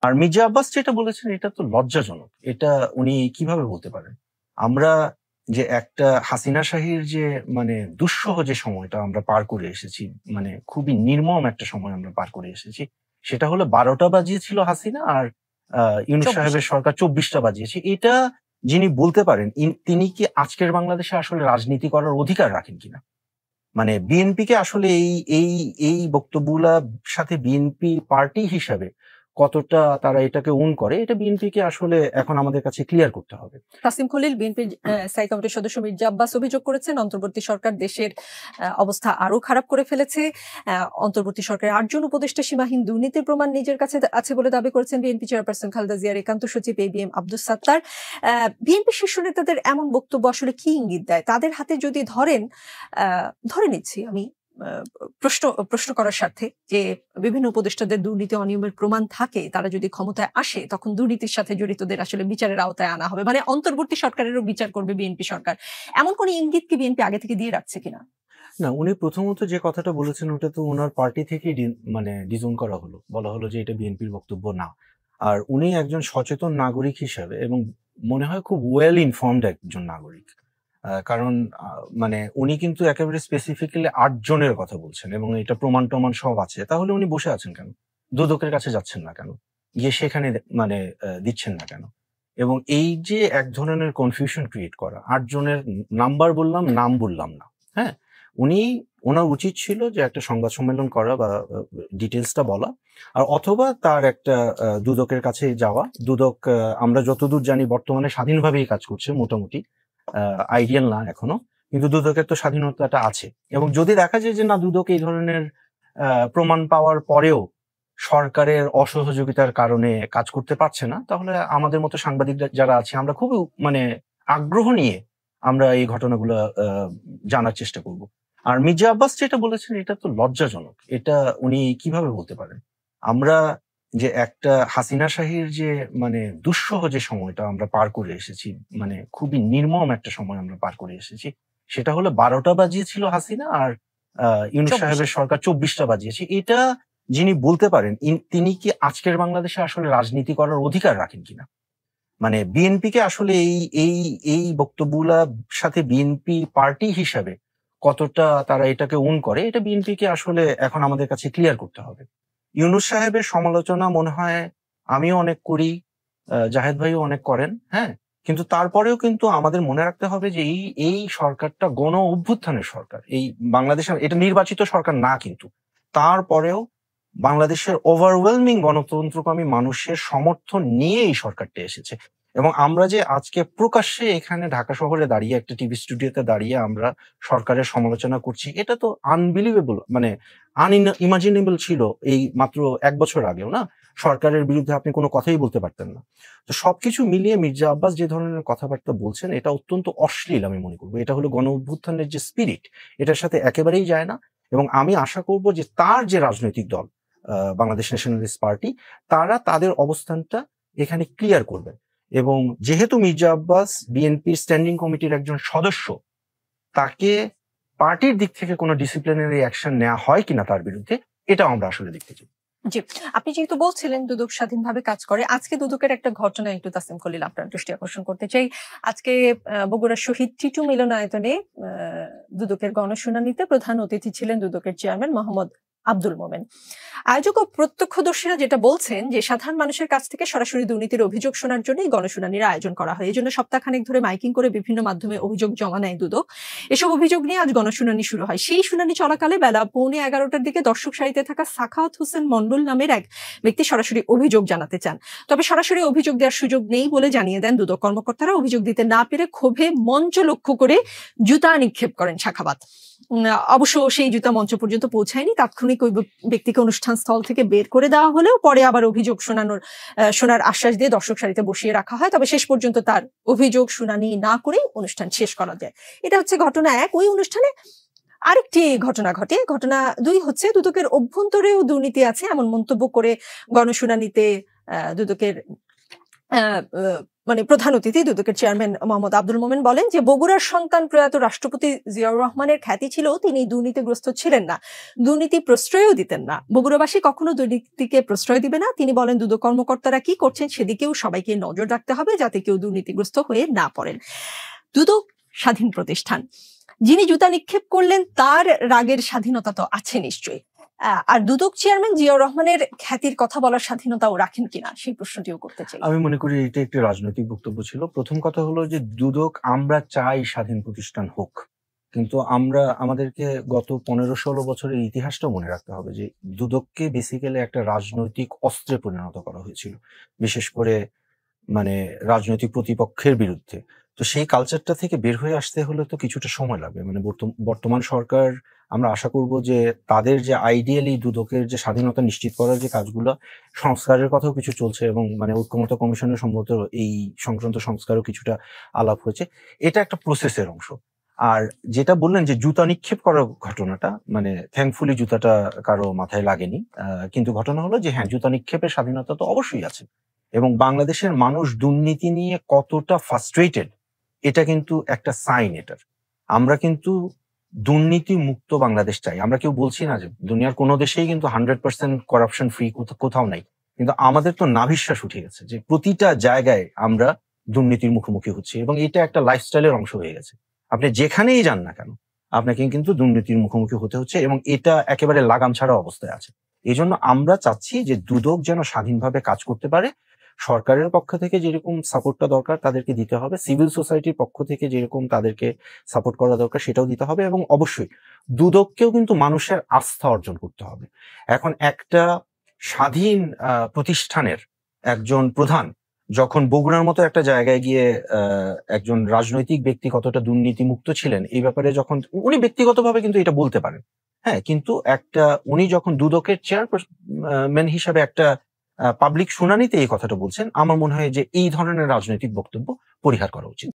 আর মির্জা আব্বাস যেটা বলেছেন এটা তো লজ্জাজনক। এটা উনি কিভাবে বলতে পারেন? আমরা যে একটা হাসিনা শাহীর যে মানে দুঃসহ যে সময়টা আমরা পার করে এসেছি, মানে খুবই নির্মম একটা সময় আমরা পার করে এসেছি। সেটা হলো ১২টা বাজিয়েছিল হাসিনা আর ইউনূস ২৪ সাহেবের সরকার ২৪টা বাজিয়েছে। এটা যিনি বলতে পারেন তিনি কি আজকের বাংলাদেশে আসলে রাজনীতি করার অধিকার রাখেন কিনা? মানে বিএনপিকে আসলে এই বক্তব্যগুলার সাথে বিএনপি পার্টি হিসাবে কতটা তারা এটাকে ওন করে, এটা বিএনপিকে আসলে এখন আমাদের কাছে ক্লিয়ার করতে হবে। তাসিম খলিল, বিএনপির স্থায়ী কমিটির সদস্য মির্জা আব্বাস অভিযোগ করেছেন অন্তর্বর্তী সরকার দেশের অবস্থা আরো খারাপ করে ফেলেছে। অন্তর্বর্তী সরকারের ৮ জন উপদেষ্টা সীমাহীন দুর্নীতির প্রমাণ নিজের কাছে আছে বলে দাবি করেছেন বিএনপি চেয়ারপারসন খালেদা জিয়ার একান্ত সচিব এবিএম আব্দুস সাত্তার। বিএনপি শীর্ষ নেতাদের এমন বক্তব্য আসলে কি ইঙ্গিত দেয়? তাদের হাতে যদি ধরে নিচ্ছি আমি প্রশ্ন করার স্বার্থে, যে বিভিন্ন উপদেষ্টাদের দুর্নীতি অনিয়মের প্রমাণ থাকে, তারা যদি ক্ষমতায় আসে তখন দুর্নীতির সাথে জড়িতদের আসলে বিচারের আওতায় আনা হবে, মানে অন্তর্বর্তী সরকারেরও বিচার করবে বিএনপি সরকার, এমন কোন ইঙ্গিত কি বিএনপি আগে থেকে দিয়ে রাখছে কিনা? না, উনি প্রথমত যে কথাটা বলেছেন ওটা তো ওনার পার্টি থেকেই মানে ডিজোন করা হলো, বলা হলো যে এটা বিএনপির বক্তব্য না। আর উনি একজন সচেতন নাগরিক হিসাবে এবং মনে হয় খুব ওয়েল ইনফর্মড একজন নাগরিক। কারণ মানে উনি কিন্তু একেবারে স্পেসিফিক্যালি ৮ জনের কথা বলছেন এবং এটা প্রমাণ-টমাণ সব আছে। তাহলে উনি বসে আছেন কেন? দুদকের কাছে যাচ্ছেন না কেন? গিয়ে সেখানে মানে দিচ্ছেন না কেন? এবং এই যে এক ধরনের কনফিউশন ক্রিয়েট করা, ৮ জনের নাম্বার বললাম, নাম বললাম না। হ্যাঁ? ওনার উচিত ছিল যে একটা সংবাদ সম্মেলন করা বা ডিটেইলসটা বলা। আর অথবা তার একটা দুদকের কাছে যাওয়া। দুদক আমরা যতদূর জানি বর্তমানে স্বাধীনভাবেই কাজ করছে মোটামুটি। আইডিয়াল না এখনো, কিন্তু দুদকের তো স্বাধীনতাটা আছে। এবং যদি দেখা যায় যে না, দুদক এই ধরনের প্রমাণ পাওয়ার পরেও সরকারের অসহযোগিতার কারণে কাজ করতে পারছে না, তাহলে আমাদের মতো সাংবাদিক যারা আছে আমরা খুবই মানে আগ্রহ নিয়ে আমরা এই ঘটনাগুলো জানার চেষ্টা করব। আর মির্জা আব্বাস যেটা বলেছেন এটা তো লজ্জাজনক। এটা উনি কিভাবে বলতে পারেন? আমরা যে একটা হাসিনা শাহীর যে মানে দুঃসহ যে সময়টা আমরা পার করে এসেছি, মানে খুবই নির্মম একটা সময় আমরা পার করে এসেছি। সেটা হলো ১২টা বাজিয়েছিল হাসিনা আর ইউনূস ২৪ সাহেবের সরকার ২৪টা বাজিয়েছে। এটা যিনি বলতে পারেন তিনি কি আজকের বাংলাদেশে আসলে রাজনীতি করার অধিকার রাখেন কিনা? মানে বিএনপিকে আসলে এই বক্তব্যগুলার সাথে বিএনপি পার্টি হিসাবে কতটা তারা এটাকে ওন করে, এটা বিএনপিকে আসলে এখন আমাদের কাছে ক্লিয়ার করতে হবে। ইউনূস সাহেবের সমালোচনা মনে হয় আমিও অনেক করি, জাহেদ ভাইও অনেক করেন, হ্যাঁ? কিন্তু তারপরেও কিন্তু আমাদের মনে রাখতে হবে যে এই সরকারটা গণ অভ্যুত্থানের সরকার। এই বাংলাদেশের এটা নির্বাচিত সরকার না কিন্তু। তারপরেও বাংলাদেশের ওভারওয়েলমিং গণতন্ত্রকামী মানুষের সমর্থন নিয়ে এই সরকারটা এসেছে। এবং আমরা যে আজকে প্রকাশ্যে এখানে ঢাকা শহরে দাঁড়িয়ে একটা টিভি স্টুডিওতে দাঁড়িয়ে আমরা সরকারের সমালোচনা করছি, এটা তো আনবিলিভেবল, মানে ইমাজিনেবল ছিল এই মাত্র ১ বছর আগেও না? সরকারের বিরুদ্ধে আপনি কোনো কথাই বলতে পারতেন না। তো সবকিছু মিলিয়ে মির্জা আব্বাস যে ধরনের কথাবার্তা বলছেন এটা অত্যন্ত অশ্লীল আমি মনে করব। এটা হলো গণ অভ্যুত্থানের যে স্পিরিট, এটার সাথে একেবারেই যায় না। এবং আমি আশা করব যে তার যে রাজনৈতিক দল বাংলাদেশ ন্যাশনালিস্ট পার্টি, তারা তাদের অবস্থানটা এখানে ক্লিয়ার করবে। এবং যেহেতু মির্জা আব্বাস বিএনপির স্ট্যান্ডিং কমিটির একজন সদস্য, তাকে পার্টির দিক থেকে কোনো ডিসিপ্লিনারি অ্যাকশন নেওয়া হয় কিনা তার বিরুদ্ধে, এটাও আমরা আসলে দেখতে চাই। জি, আপনি যেহেতু বলছিলেন দুদক স্বাধীনভাবে কাজ করে, আজকে দুদকের একটা ঘটনা একটু তাসিম খলিল আপনার দৃষ্টি আকর্ষণ করতে চাই। আজকে বগুড়ার শহীদ টিটু মিলনায়তনে দুদকের গণশুনানিতে প্রধান অতিথি ছিলেন দুদকের চেয়ারম্যান মোহাম্মদ আব্দুল মোমেন। আয়োজক ও প্রত্যক্ষদর্শীরা যেটা বলছেন যে সাধারণ মানুষের কাছ থেকে সরাসরি দুর্নীতির অভিযোগ শোনার জন্যই গণশুনানির আয়োজন করা হয়। এই জন্য সপ্তাহখানেক ধরে মাইকিং করে বিভিন্ন মাধ্যমে অভিযোগ জমা নেয় দুদক। এসব অভিযোগ নিয়ে আজ গণশুনানি শুরু হয়। সেই শুনানি চলাকালে বেলা 11:15টার দিকে দর্শক সারিতে থাকা সাখাওয়াত হোসেন মন্ডল নামের এক ব্যক্তি সরাসরি অভিযোগ জানাতে চান। তবে সরাসরি অভিযোগ দেওয়ার সুযোগ নেই বলে জানিয়ে দেন দুদক কর্মকর্তারা। অভিযোগ দিতে না পেরে ক্ষোভে মঞ্চ লক্ষ্য করে জুতা নিক্ষেপ করেন সাখাওয়াত। অবশ্য সেই জুতা মঞ্চ পর্যন্ত পৌঁছায়নি। তাৎক্ষণিক ওই ব্যক্তিকে অনুষ্ঠান স্থল থেকে বের করে দেওয়া হলেও পরে আবার অভিযোগ শোনার আশ্বাস দিয়ে দর্শক সারিতে বসিয়ে রাখা হয়। তবে শেষ পর্যন্ত তার অভিযোগ শুনানি না করে অনুষ্ঠান শেষ করা যায়। এটা হচ্ছে ঘটনা ১। ওই অনুষ্ঠানে আরেকটি ঘটনা ঘটে। ঘটনা ২ হচ্ছে দুদকের অভ্যন্তরেও দুর্নীতি আছে এমন মন্তব্য করে গণশুনানিতে দুদকের মানে প্রধান অতিথি দুদকের চেয়ারম্যান মোহাম্মদ আব্দুল মোমেন বলেন যে বগুড়ার সন্তান প্রয়াত রাষ্ট্রপতি জিয়াউর রহমানের খ্যাতি ছিল তিনি দুর্নীতিগ্রস্ত ছিলেন না, দুর্নীতি প্রশ্রয়ও দিতেন না। বগুড়াবাসী কখনো দুর্নীতিকে প্রশ্রয় দিবে না। তিনি বলেন দুদক কর্মকর্তারা কি করছেন সেদিকেও সবাইকে নজর রাখতে হবে যাতে কেউ দুর্নীতিগ্রস্ত হয়ে না পড়েন। দুদক স্বাধীন প্রতিষ্ঠান, যিনি জুতা নিক্ষেপ করলেন তার রাগের স্বাধীনতা তো আছে নিশ্চয়ই, আর দুদক চেয়ারম্যান জিয়াউর রহমানের খ্যাতির কথা বলার স্বাধীনতাও রাখেন কিনা সেই প্রশ্নটিও করতে চাই। আমি মনে করি এটা একটি রাজনৈতিক বক্তব্য ছিল। প্রথম কথা হলো যে দুদক আমরা চাই স্বাধীন প্রতিষ্ঠান হোক, কিন্তু আমাদেরকে গত 15-16 বছরের ইতিহাসটা মনে রাখতে হবে যে দুদককে বেসিক্যালি একটা রাজনৈতিক অস্ত্রে পরিণত করা হয়েছিল, বিশেষ করে মানে রাজনৈতিক প্রতিপক্ষের বিরুদ্ধে। তো সেই কালচারটা থেকে বের হয়ে আসতে হলে তো কিছুটা সময় লাগবে। মানে বর্তমান সরকার, আমরা আশা করব যে তাদের যে আইডিয়ালি দুদকের যে স্বাধীনতা নিশ্চিত করার যে কাজগুলো, সংস্কারের কথাও কিছু চলছে এবং মানে ঐক্যমত্য কমিশনের সম্ভবত এই সংক্রান্ত সংস্কারও কিছুটা আলাপ হয়েছে। এটা একটা প্রসেসের অংশ। আর যেটা বললেন যে জুতা নিক্ষেপ করার ঘটনাটা, মানে থ্যাঙ্কফুলি জুতাটা কারো মাথায় লাগেনি, কিন্তু ঘটনা হলো যে হ্যাঁ, জুতা নিক্ষেপের স্বাধীনতা তো অবশ্যই আছে এবং বাংলাদেশের মানুষ দুর্নীতি নিয়ে কতটা ফ্রাস্ট্রেটেড এটা কিন্তু একটা সাইন এটার। আমরা কিন্তু দুর্নীতি মুক্ত বাংলাদেশ চাই। আমরা কেউ বলছি না যে দুনিয়ার কোনো দেশেই কিন্তু 100% করাপশন ফ্রি কোথাও নাই, কিন্তু আমাদের তো নাভিশ্বাস উঠে গেছে যে প্রতিটা জায়গায় আমরা দুর্নীতির মুখোমুখি হচ্ছি এবং এটা একটা লাইফস্টাইলের অংশ হয়ে গেছে। আপনি যেখানেই যান না কেন আপনাকে কিন্তু দুর্নীতির মুখোমুখি হতে হচ্ছে এবং এটা একেবারে লাগাম ছাড়া অবস্থায় আছে। এই জন্য আমরা চাচ্ছি যে দুদক যেন স্বাধীনভাবে কাজ করতে পারে। সরকারের পক্ষ থেকে যেরকম সাপোর্টটা দরকার তাদেরকে দিতে হবে, সিভিল সোসাইটির পক্ষ থেকে যেরকম তাদেরকে সাপোর্ট করা দরকার সেটাও দিতে হবে এবং অবশ্যই দুদককেও কিন্তু মানুষের আস্থা অর্জন করতে হবে। এখন একটা স্বাধীন প্রতিষ্ঠানের একজন প্রধান যখন বগুড়ার মতো একটা জায়গায় গিয়ে একজন রাজনৈতিক ব্যক্তি কতটা দুর্নীতি মুক্ত ছিলেন এই ব্যাপারে যখন উনি ব্যক্তিগতভাবে কিন্তু এটা বলতে পারেন, হ্যাঁ, কিন্তু উনি যখন দুদকের চেয়ারম্যান হিসাবে একটা পাবলিক শুনানিতে এই কথাটা বলছেন, আমার মনে হয় যে এই ধরনের রাজনৈতিক বক্তব্য পরিহার করা উচিত।